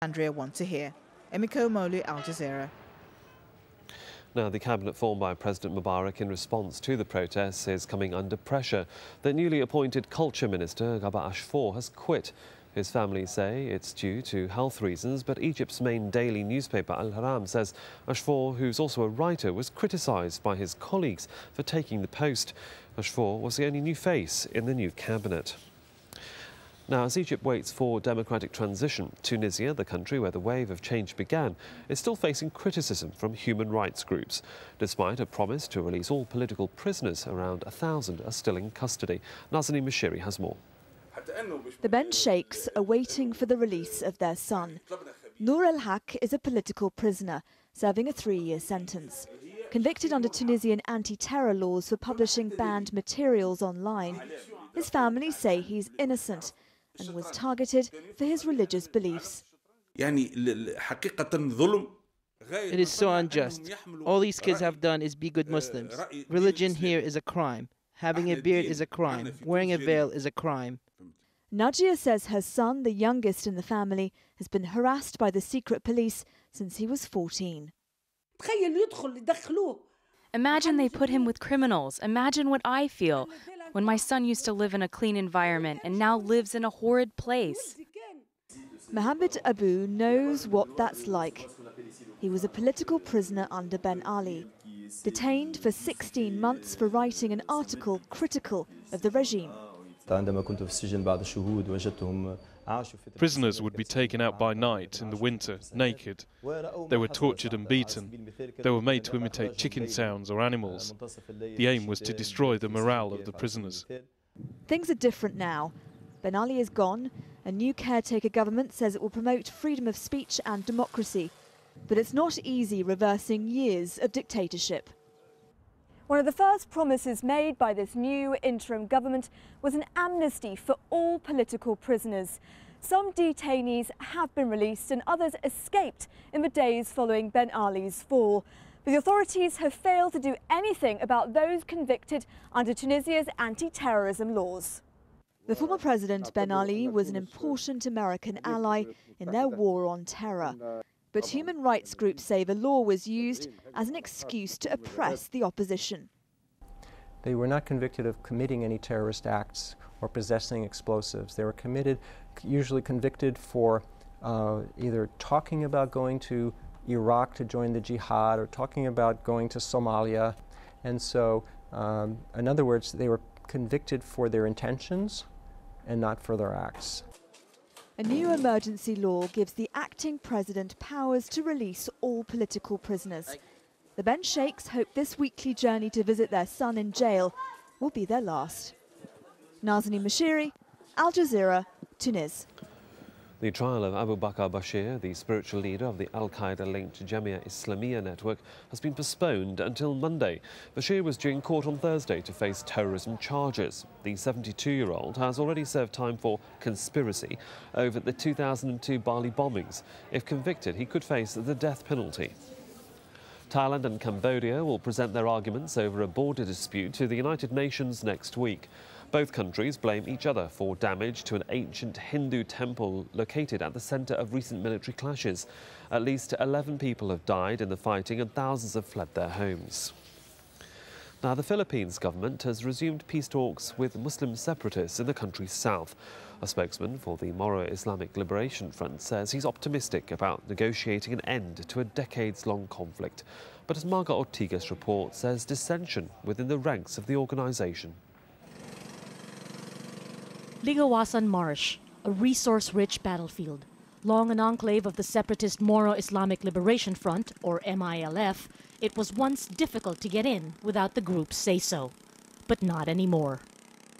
Andrea want to hear. Emiko Molu, Al Jazeera. Now, the cabinet formed by President Mubarak in response to the protests is coming under pressure. The newly appointed culture minister, Gaba Ashfor, has quit. His family say it's due to health reasons, but Egypt's main daily newspaper, Al Haram, says Ashfor, who's also a writer, was criticised by his colleagues for taking the post. Ashfor was the only new face in the new cabinet. Now, as Egypt waits for democratic transition, Tunisia, the country where the wave of change began, is still facing criticism from human rights groups. Despite a promise to release all political prisoners, around 1,000 are still in custody. Nazanin Mashiri has more. The Ben Sheikhs are waiting for the release of their son. Nour el-Haq is a political prisoner, serving a 3-year sentence. Convicted under Tunisian anti-terror laws for publishing banned materials online, his family say he's innocent and was targeted for his religious beliefs. It is so unjust. All these kids have done is be good Muslims. Religion here is a crime. Having a beard is a crime. Wearing a veil is a crime. Najia says her son, the youngest in the family, has been harassed by the secret police since he was 14. Imagine they put him with criminals. Imagine what I feel when my son used to live in a clean environment and now lives in a horrid place. Mohammed Abu knows what that's like. He was a political prisoner under Ben Ali, detained for 16 months for writing an article critical of the regime. Prisoners would be taken out by night in the winter, naked. They were tortured and beaten. They were made to imitate chicken sounds or animals. The aim was to destroy the morale of the prisoners. Things are different now. Ben Ali is gone. A new caretaker government says it will promote freedom of speech and democracy. But it's not easy reversing years of dictatorship. One of the first promises made by this new interim government was an amnesty for all political prisoners. Some detainees have been released and others escaped in the days following Ben Ali's fall. But the authorities have failed to do anything about those convicted under Tunisia's anti-terrorism laws. The former president, Ben Ali, was an important American ally in their war on terror. But human rights groups say the law was used as an excuse to oppress the opposition. They were not convicted of committing any terrorist acts or possessing explosives. They were usually convicted for either talking about going to Iraq to join the jihad or talking about going to Somalia. And so, in other words, they were convicted for their intentions and not for their acts. A new emergency law gives the acting president powers to release all political prisoners. The Ben Sheikhs hope this weekly journey to visit their son in jail will be their last. Nazanin Mashiri, Al Jazeera, Tunis. The trial of Abu Bakr Bashir, the spiritual leader of the al-Qaeda-linked Jamia Islamiyah network, has been postponed until Monday. Bashir was due in court on Thursday to face terrorism charges. The 72-year-old has already served time for conspiracy over the 2002 Bali bombings. If convicted, he could face the death penalty. Thailand and Cambodia will present their arguments over a border dispute to the United Nations next week. Both countries blame each other for damage to an ancient Hindu temple located at the centre of recent military clashes. At least 11 people have died in the fighting and thousands have fled their homes. Now, the Philippines government has resumed peace talks with Muslim separatists in the country's south. A spokesman for the Moro Islamic Liberation Front says he's optimistic about negotiating an end to a decades-long conflict. But as Marga Ortigas report says, dissension within the ranks of the organisation. Ligawasan Marsh, a resource-rich battlefield. Long an enclave of the separatist Moro Islamic Liberation Front, or MILF, it was once difficult to get in without the group's say-so. But not anymore.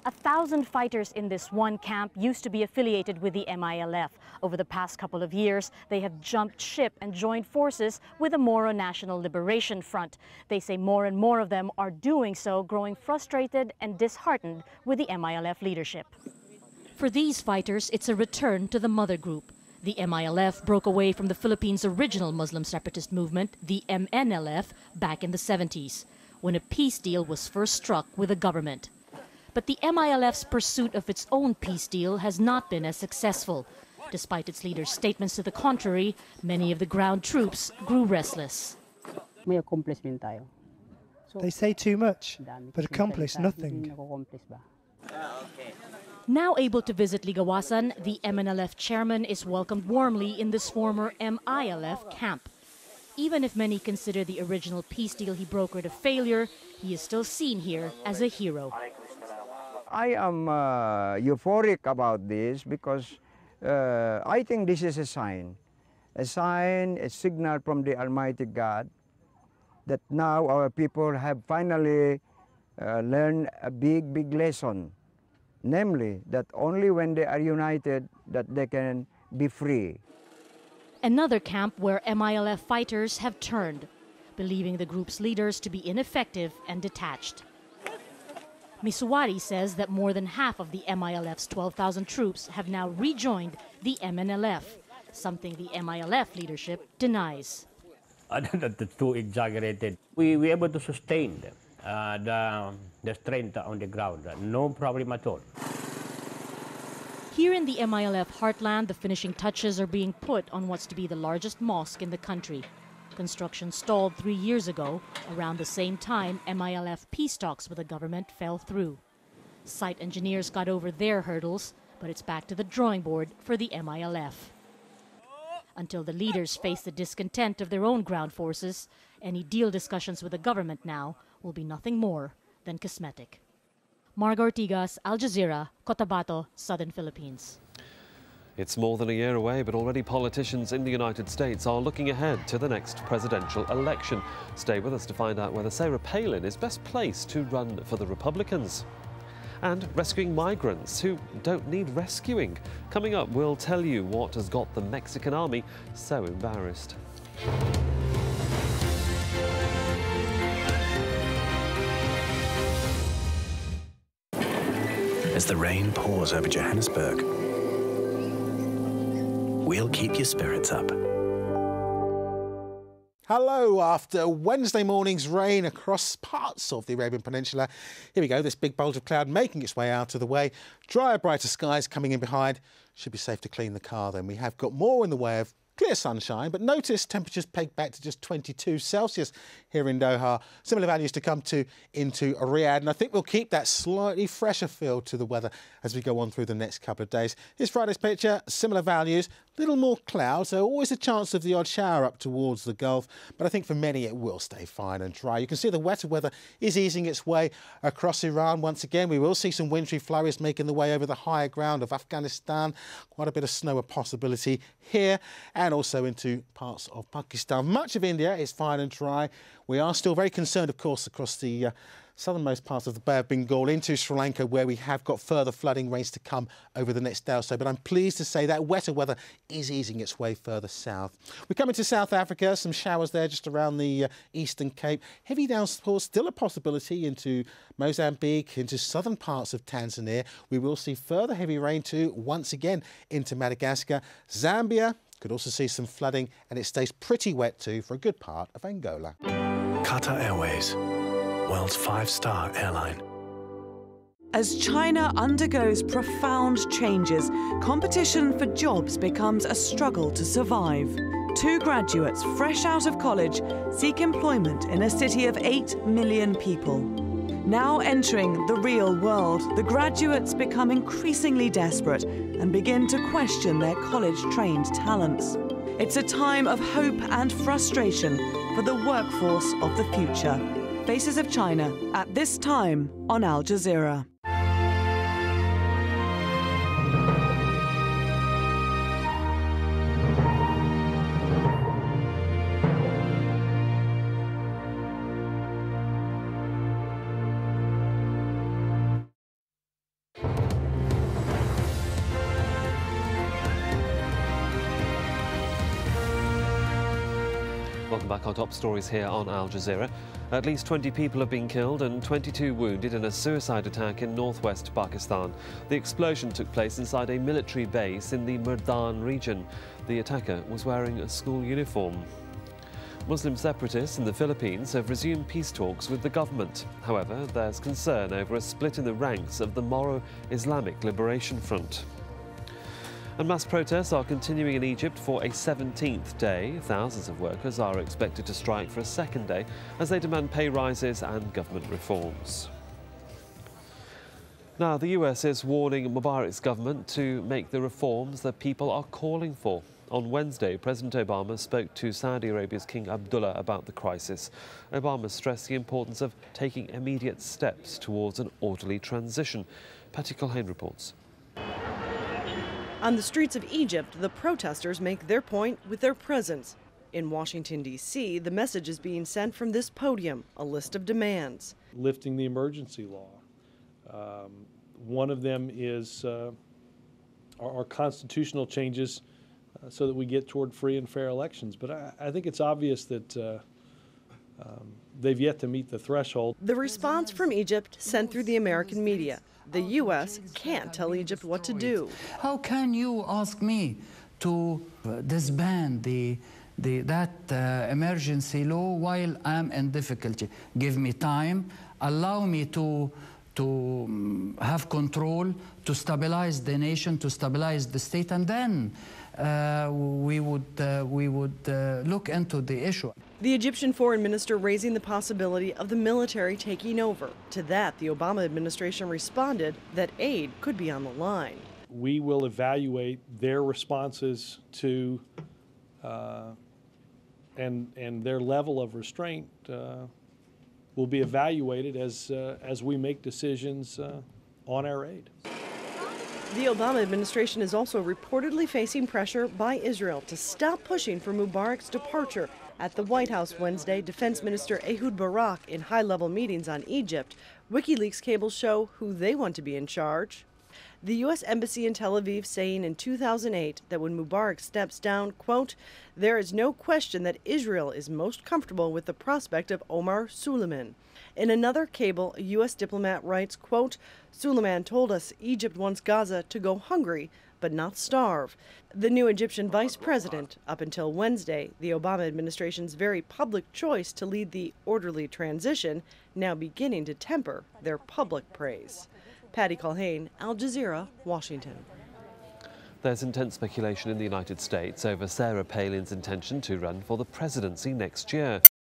1,000 fighters in this one camp used to be affiliated with the MILF. Over the past couple of years, they have jumped ship and joined forces with the Moro National Liberation Front. They say more and more of them are doing so, growing frustrated and disheartened with the MILF leadership. For these fighters, it's a return to the mother group. The MILF broke away from the Philippines' original Muslim separatist movement, the MNLF, back in the 70s, when a peace deal was first struck with the government. But the MILF's pursuit of its own peace deal has not been as successful. Despite its leader's statements to the contrary, many of the ground troops grew restless. They say too much, but accomplish nothing. Now able to visit Ligawasan, the MNLF chairman is welcomed warmly in this former MILF camp. Even if many consider the original peace deal he brokered a failure, he is still seen here as a hero. I am euphoric about this because I think this is a sign, a signal from the Almighty God that now our people have finally learned a big lesson, namely that only when they are united that they can be free. Another camp where MILF fighters have turned, believing the group's leaders to be ineffective and detached. Misuwari says that more than half of the MILF's 12,000 troops have now rejoined the MNLF, something the MILF leadership denies. I think that it's too exaggerated. We were able to sustain the strength on the ground, no problem at all. Here in the MILF heartland, the finishing touches are being put on what's to be the largest mosque in the country. Construction stalled 3 years ago. Around the same time, MILF peace talks with the government fell through. Site engineers got over their hurdles, but it's back to the drawing board for the MILF. Until the leaders face the discontent of their own ground forces, any deal discussions with the government now will be nothing more than cosmetic. Marga Ortigas, Al Jazeera, Cotabato, Southern Philippines. It's more than a year away, but already politicians in the United States are looking ahead to the next presidential election. Stay with us to find out whether Sarah Palin is best placed to run for the Republicans. And rescuing migrants who don't need rescuing. Coming up, we'll tell you what has got the Mexican army so embarrassed. As the rain pours over Johannesburg, we'll keep your spirits up. Hello, after Wednesday morning's rain across parts of the Arabian Peninsula, here we go, this big bulge of cloud making its way out of the way. Drier, brighter skies coming in behind. Should be safe to clean the car then. We have got more in the way of clear sunshine, but notice temperatures pegged back to just 22 Celsius here in Doha. Similar values to come to into Riyadh, and I think we'll keep that slightly fresher feel to the weather as we go on through the next couple of days. Here's Friday's picture, similar values, little more clouds, so always a chance of the odd shower up towards the Gulf, but I think for many it will stay fine and dry. You can see the wetter weather is easing its way across Iran. Once again, we will see some wintry flurries making the way over the higher ground of Afghanistan. Quite a bit of snow a possibility here, and also into parts of Pakistan. Much of India is fine and dry. We are still very concerned, of course, across the southernmost parts of the Bay of Bengal into Sri Lanka, where we have got further flooding rains to come over the next day or so. But I'm pleased to say that wetter weather is easing its way further south. We come into South Africa, some showers there just around the Eastern Cape. Heavy downpours still a possibility into Mozambique, into southern parts of Tanzania. We will see further heavy rain too, once again into Madagascar. Zambia could also see some flooding, and it stays pretty wet too for a good part of Angola. Qatar Airways, world's 5-star airline. As China undergoes profound changes, competition for jobs becomes a struggle to survive. 2 graduates fresh out of college seek employment in a city of 8 million people. Now entering the real world, the graduates become increasingly desperate and begin to question their college-trained talents. It's a time of hope and frustration for the workforce of the future. Faces of China at this time on Al Jazeera. Welcome back. Our top stories here on Al Jazeera. At least 20 people have been killed and 22 wounded in a suicide attack in northwest Pakistan. The explosion took place inside a military base in the Merdan region. The attacker was wearing a school uniform. Muslim separatists in the Philippines have resumed peace talks with the government. However, there's concern over a split in the ranks of the Moro Islamic Liberation Front. And mass protests are continuing in Egypt for a 17th day. Thousands of workers are expected to strike for a second day as they demand pay rises and government reforms. Now, the US is warning Mubarak's government to make the reforms that people are calling for. On Wednesday, President Obama spoke to Saudi Arabia's King Abdullah about the crisis. Obama stressed the importance of taking immediate steps towards an orderly transition. Patty Culhane reports. On the streets of Egypt, the protesters make their point with their presence. In Washington, D.C., the message is being sent from this podium, a list of demands. Lifting the emergency law. One of them is our constitutional changes so that we get toward free and fair elections. But I think it's obvious that they've yet to meet the threshold. The response from Egypt sent through the American media. The U.S. can't tell Egypt what to do. How can you ask me to disband that emergency law while I'm in difficulty? Give me time, allow me to have control, to stabilize the nation, to stabilize the state, and then we would look into the issue. The Egyptian foreign minister raising the possibility of the military taking over. To that, the Obama administration responded that aid could be on the line. We will evaluate their responses to and their level of restraint will be evaluated as we make decisions on our aid. The Obama administration is also reportedly facing pressure by Israel to stop pushing for Mubarak's departure. At the White House Wednesday, Defense Minister Ehud Barak in high-level meetings on Egypt. WikiLeaks cables show who they want to be in charge. The U.S. Embassy in Tel Aviv saying in 2008 that when Mubarak steps down, quote, there is no question that Israel is most comfortable with the prospect of Omar Suleiman. In another cable, a U.S. diplomat writes, quote, Suleiman told us Egypt wants Gaza to go hungry, but not starve. The new Egyptian vice president, up until Wednesday, the Obama administration's very public choice to lead the orderly transition, now beginning to temper their public praise. Patty Culhane, Al Jazeera, Washington. There's intense speculation in the United States over Sarah Palin's intention to run for the presidency next year.